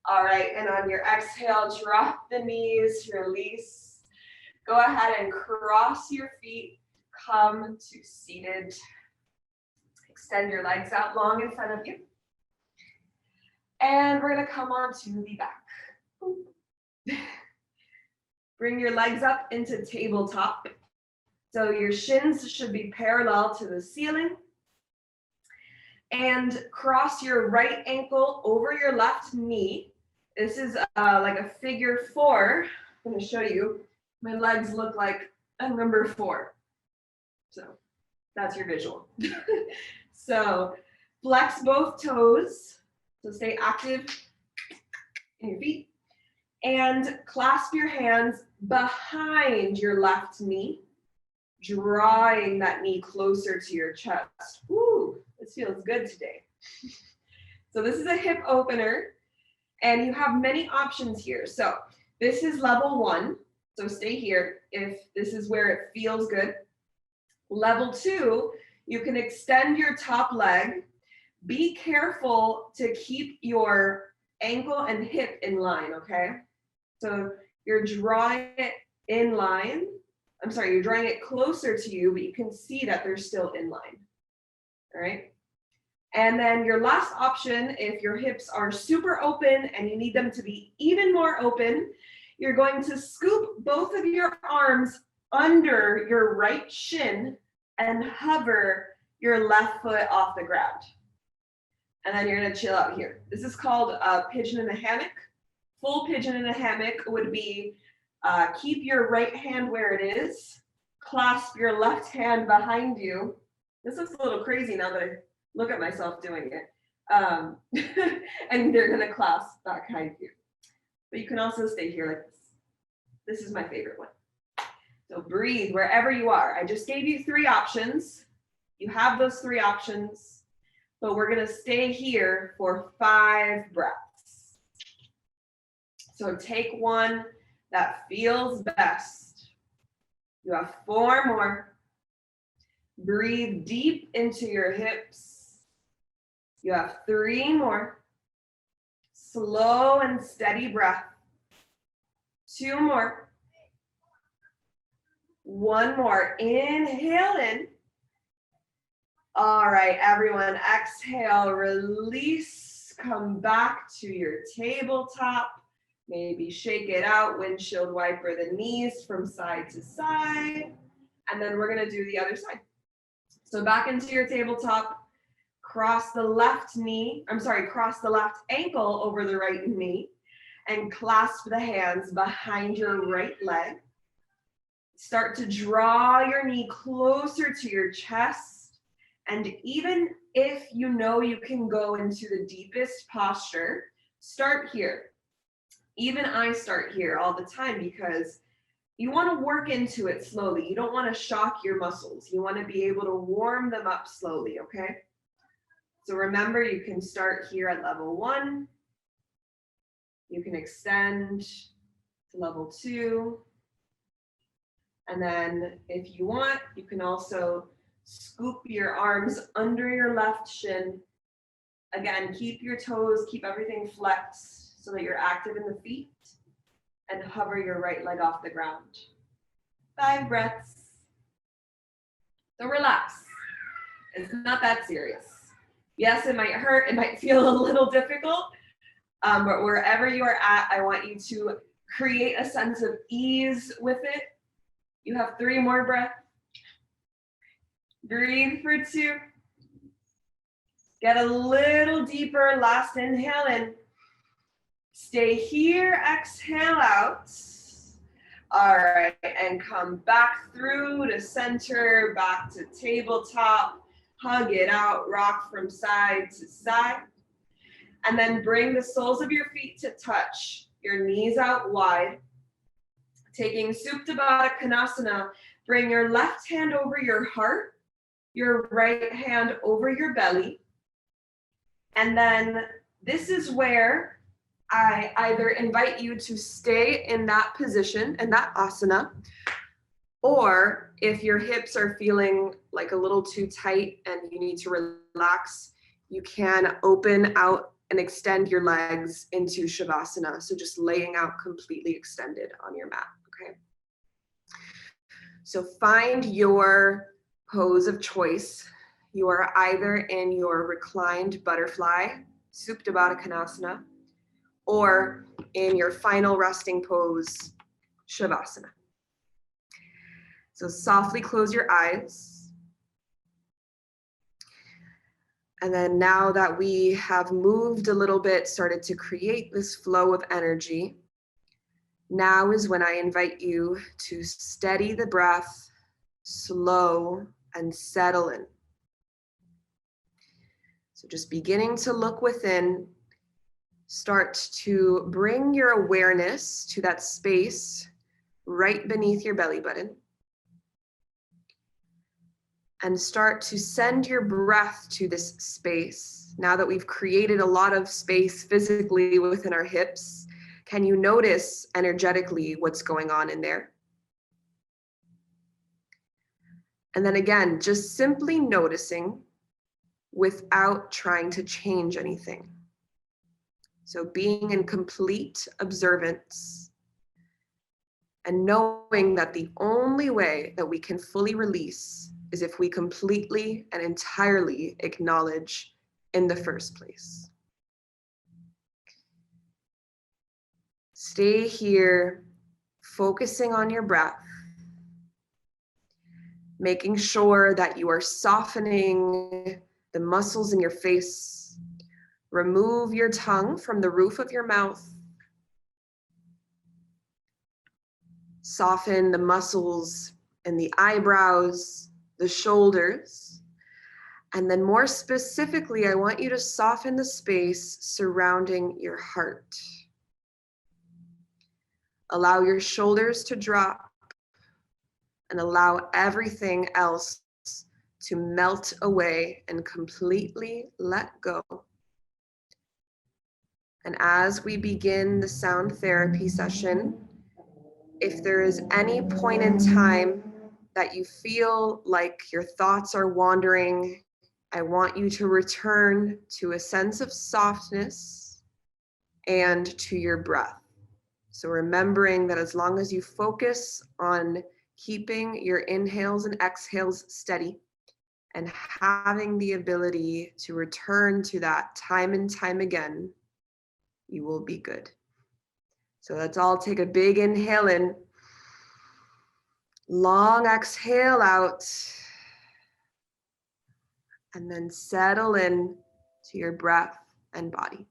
All right, and on your exhale, drop the knees, release. Go ahead and cross your feet, come to seated. Extend your legs out long in front of you. And we're gonna come on to the back. Bring your legs up into tabletop. So your shins should be parallel to the ceiling. And cross your right ankle over your left knee. This is like a figure 4. I'm gonna show you. My legs look like a number 4. So that's your visual. So flex both toes. So stay active in your feet. And clasp your hands behind your left knee, drawing that knee closer to your chest. Woo, this feels good today. So this is a hip opener, and you have many options here. So this is level 1. So stay here if this is where it feels good. Level 2, you can extend your top leg. Be careful to keep your ankle and hip in line, okay? So you're drawing it in line. I'm sorry, you're drawing it closer to you, but you can see that they're still in line, all right? And then your last option, if your hips are super open and you need them to be even more open, you're going to scoop both of your arms under your right shin and hover your left foot off the ground. And then you're gonna chill out here. This is called a pigeon in a hammock. Full pigeon in a hammock would be keep your right hand where it is, clasp your left hand behind you. This looks a little crazy now that I look at myself doing it. And they're gonna clasp back behind you. But you can also stay here like this. This is my favorite one. So breathe wherever you are. I just gave you 3 options. You have those 3 options, but we're gonna stay here for 5 breaths. So take one that feels best. You have 4 more. Breathe deep into your hips. You have 3 more. Slow and steady breath. 2 more. 1 more. Inhale in. All right, everyone, exhale, release, come back to your tabletop. Maybe shake it out, windshield wiper the knees from side to side. And then we're gonna do the other side. So back into your tabletop, cross the left ankle over the right knee and clasp the hands behind your right leg. Start to draw your knee closer to your chest. And even if you know you can go into the deepest posture, start here. Even I start here all the time because you want to work into it slowly. You don't want to shock your muscles. You want to be able to warm them up slowly, okay? So remember, you can start here at level 1. You can extend to level 2. And then if you want, you can also scoop your arms under your left shin. Again, keep your toes, keep everything flexed so that you're active in the feet, and hover your right leg off the ground. 5 breaths. So relax. It's not that serious. Yes, it might hurt, it might feel a little difficult, but wherever you are at, I want you to create a sense of ease with it. You have 3 more breaths. Breathe for 2. Get a little deeper, last inhale in. Stay here, exhale out. All right, and come back through to center, back to tabletop. Hug it out, rock from side to side. And then bring the soles of your feet to touch, your knees out wide. Taking Supta Baddha Konasana, bring your left hand over your heart, your right hand over your belly. And then this is where I either invite you to stay in that position, in that asana, or if your hips are feeling like a little too tight and you need to relax, you can open out and extend your legs into Shavasana. So just laying out completely extended on your mat, okay? So find your pose of choice. You are either in your reclined butterfly, Supta Baddha Konasana, or in your final resting pose, Shavasana. So softly close your eyes. And then now that we have moved a little bit, started to create this flow of energy, now is when I invite you to steady the breath, slow and settle in. So just beginning to look within, start to bring your awareness to that space right beneath your belly button. And start to send your breath to this space. Now that we've created a lot of space physically within our hips, can you notice energetically what's going on in there? And then again, just simply noticing without trying to change anything. So being in complete observance and knowing that the only way that we can fully release is if we completely and entirely acknowledge in the first place. Stay here, focusing on your breath. making sure that you are softening the muscles in your face. Remove your tongue from the roof of your mouth. Soften the muscles in the eyebrows, the shoulders. And then more specifically, I want you to soften the space surrounding your heart. Allow your shoulders to drop and allow everything else to melt away and completely let go. And as we begin the sound therapy session, if there is any point in time that you feel like your thoughts are wandering, I want you to return to a sense of softness and to your breath. So remembering that as long as you focus on keeping your inhales and exhales steady and having the ability to return to that time and time again, you will be good. So let's all take a big inhale in, long exhale out, and then settle in to your breath and body.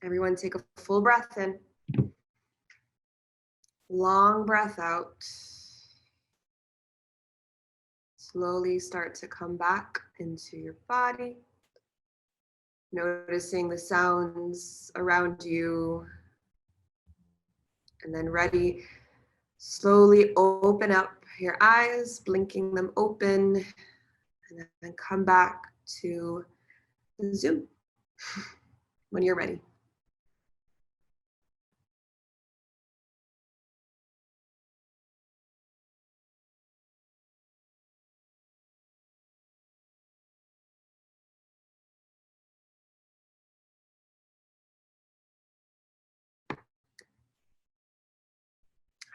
Everyone take a full breath in. Long breath out. Slowly start to come back into your body. Noticing the sounds around you. And then ready, slowly open up your eyes, blinking them open, and then come back to the Zoom when you're ready.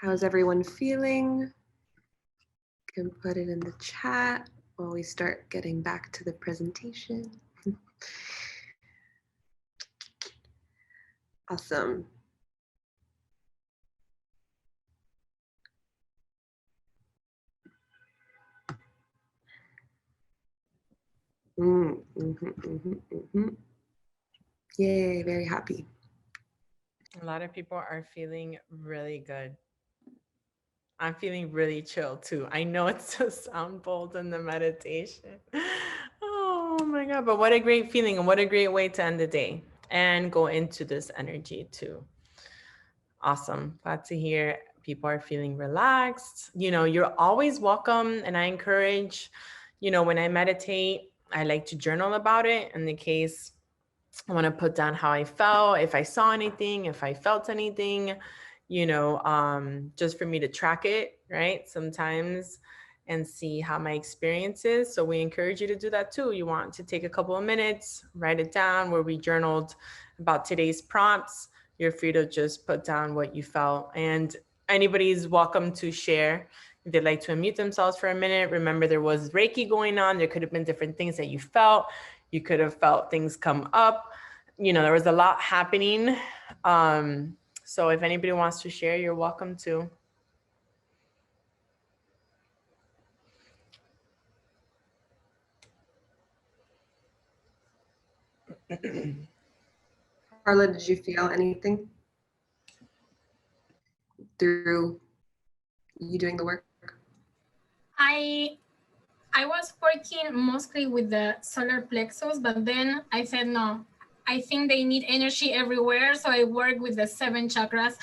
How's everyone feeling? You can put it in the chat while we start getting back to the presentation. Awesome. Yay, very happy. A lot of people are feeling really good. I'm feeling really chill too. I know it's a sound bolt in the meditation. Oh my God, but what a great feeling and what a great way to end the day and go into this energy too. Awesome. Glad to hear people are feeling relaxed. You know, you're always welcome. And I encourage, you know, when I meditate, I like to journal about it in the case I want to put down how I felt, if I saw anything, if I felt anything, you know, just for me to track it, right? Sometimes and see how my experience is. So we encourage you to do that too. You want to take a couple of minutes, write it down where we journaled about today's prompts. You're free to just put down what you felt, and anybody's welcome to share. If they'd like to unmute themselves for a minute, remember there was Reiki going on. There could have been different things that you felt. You could have felt things come up. You know, there was a lot happening. So if anybody wants to share, you're welcome to. Carla, did you feel anything through you doing the work? I was working mostly with the solar plexus, but then I said, no, I think they need energy everywhere. So I work with the 7 chakras.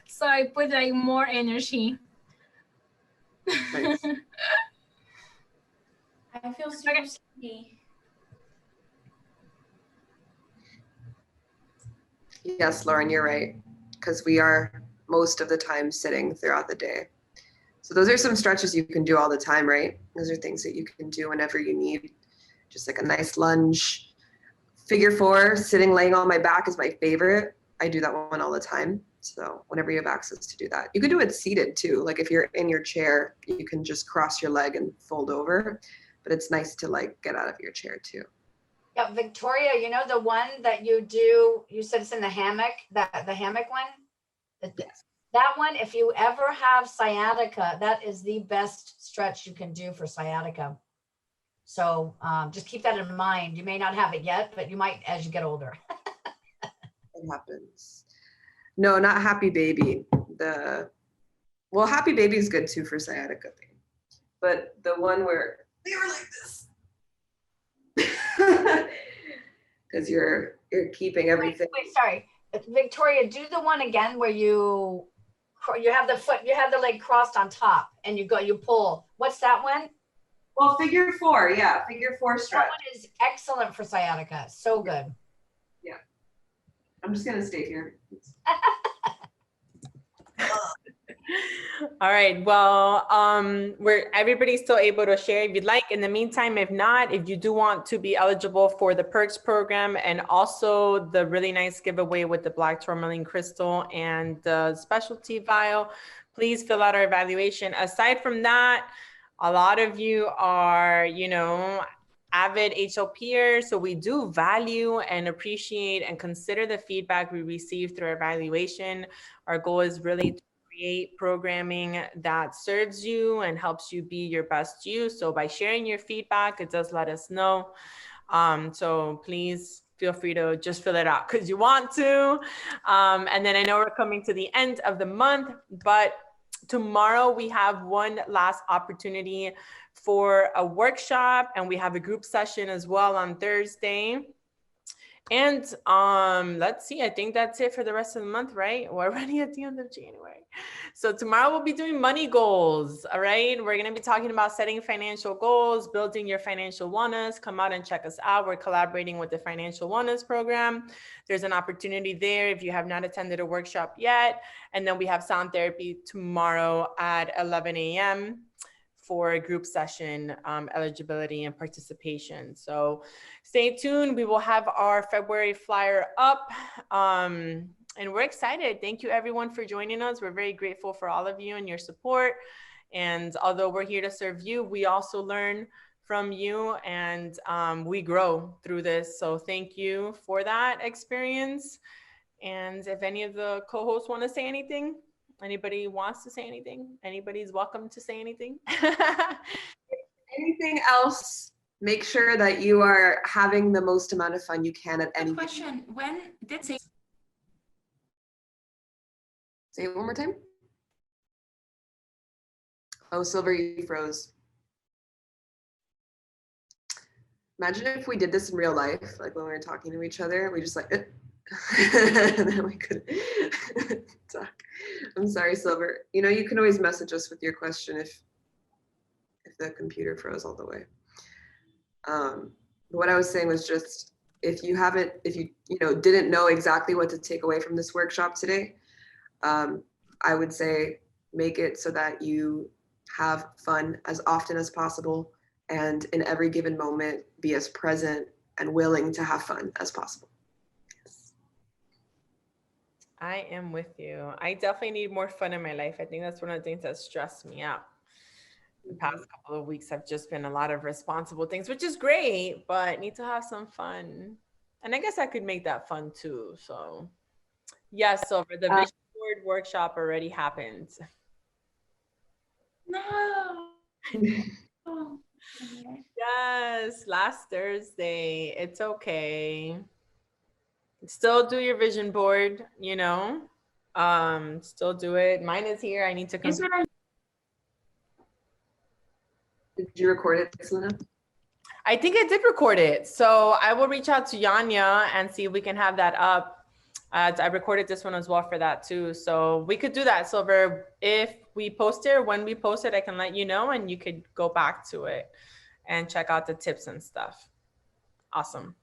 So I put like more energy. Nice. I feel super sleepy. Yes, Lauren, you're right. Because we are most of the time sitting throughout the day. So those are some stretches you can do all the time, right? Those are things that you can do whenever you need. Just like a nice lunge. Figure 4, sitting laying on my back is my favorite. I do that one all the time. So whenever you have access to do that. You can do it seated too. Like if you're in your chair, you can just cross your leg and fold over. But it's nice to like get out of your chair too. Yeah, Victoria, you know the one that you do, you said it's in the hammock, the hammock one? Yes. That one, if you ever have sciatica, that is the best stretch you can do for sciatica. So just keep that in mind. You may not have it yet, but you might as you get older. It happens. No, not Happy Baby. Well, Happy Baby is good too for sciatica pain. But the one where they were like this. Because you're keeping everything. Wait, sorry. Victoria, do the one again where you have the leg crossed on top and you pull. What's that one? Well, figure 4, yeah, figure 4 stretch. That one is excellent for sciatica. So good. Yeah. I'm just gonna stay here. All right. Well, everybody's still able to share if you'd like. In the meantime, if not, if you do want to be eligible for the perks program and also the really nice giveaway with the black tourmaline crystal and the specialty vial, please fill out our evaluation. Aside from that, a lot of you are, you know, avid HLPers, so we do value and appreciate and consider the feedback we receive through our evaluation. Our goal is really to create programming that serves you and helps you be your best you. So by sharing your feedback, it does let us know. So please feel free to just fill it out because you want to. And then I know we're coming to the end of the month, but tomorrow we have one last opportunity for a workshop, and we have a group session as well on Thursday. And let's see, I think that's it for the rest of the month, right? We're already at the end of January. So tomorrow we'll be doing money goals, all right? We're going to be talking about setting financial goals, building your financial wellness. Come out and check us out. We're collaborating with the Financial Wellness Program. There's an opportunity there if you have not attended a workshop yet. And then we have sound therapy tomorrow at 11 a.m. for a group session, eligibility and participation. So stay tuned. We will have our February flyer up, and we're excited. Thank you everyone for joining us. We're very grateful for all of you and your support. And although we're here to serve you, we also learn from you, and we grow through this. So thank you for that experience. And if any of the co-hosts want to say anything, anybody wants to say anything, anybody's welcome to say anything. Anything else? Make sure that you are having the most amount of fun you can at any. Question: when did say? Say it one more time. Oh, Silver, you froze. Imagine if we did this in real life, like when we were talking to each other, we just like, and then we could talk. I'm sorry, Silver. You know, you can always message us with your question if the computer froze all the way. What I was saying was just, if you didn't know exactly what to take away from this workshop today, I would say make it so that you have fun as often as possible, and in every given moment, be as present and willing to have fun as possible. I am with you. I definitely need more fun in my life. I think that's one of the things that stressed me out. The past couple of weeks have just been a lot of responsible things, which is great, but need to have some fun. And I guess I could make that fun too. So yes, Silver, the vision board workshop already happened. No. Oh. Yes, last Thursday. It's okay. Still do your vision board, you know. Still do it. Mine is here. I need to come. Did you record it, Selena? I think I did record it. So I will reach out to Yanya and see if we can have that up. I recorded this one as well for that too. So we could do that, Silver. If we post it or when we post it, I can let you know and you could go back to it and check out the tips and stuff. Awesome.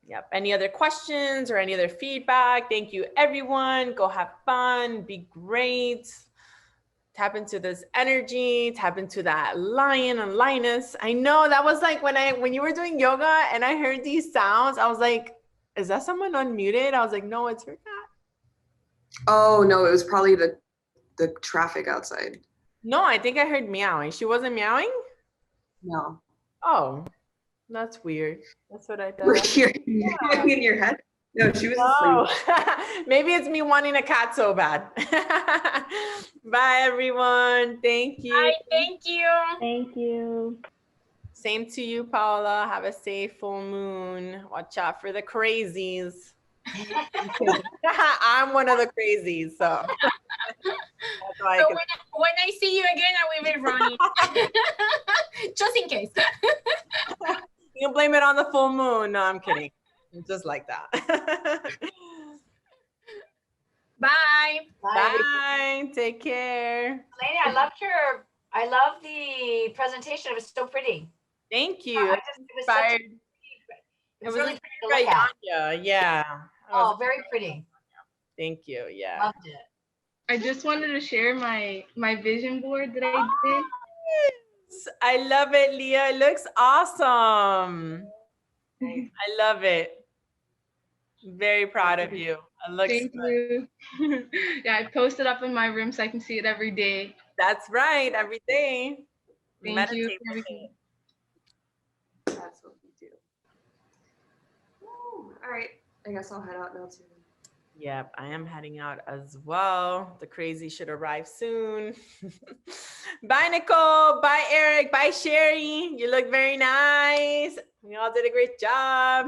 Yep. Any other questions or any other feedback? Thank you, everyone. Go have fun. Be great. Tap into this energy. Tap into that lion and lioness. I know that was like when you were doing yoga and I heard these sounds, I was like, is that someone unmuted? I was like, no, it's her cat. Oh no, it was probably the traffic outside. No, I think I heard meowing. She wasn't meowing? No. Oh, that's weird. That's what I thought. Were you in your head? No, she was asleep. Maybe it's me wanting a cat so bad. Bye, everyone. Thank you. Bye, thank you. Thank you. Same to you, Paula. Have a safe full moon. Watch out for the crazies. I'm one of the crazies, so. That's why So when I see you again, I will be running. Just in case. You can blame it on the full moon. No, I'm kidding. Just like that. Bye. Bye. Take care. Lady, I love the presentation. It was so pretty. Thank you. It was such Inspired. it was really pretty to look at. Yeah. Oh, very pretty. Thank you. Yeah. Loved it. I just wanted to share my vision board that I did. I love it, Leah. It looks awesome. I love it. Very proud of you. It looks Thank good. you. Yeah, I post it up in my room so I can see it every day. That's right. Every day. Thank you Meditate for with everything. it. That's what we do. All right. I guess I'll head out now too. Yep, I am heading out as well. The crazy should arrive soon. Bye, Nicole. Bye, Eric. Bye, Sherry. You look very nice. You all did a great job.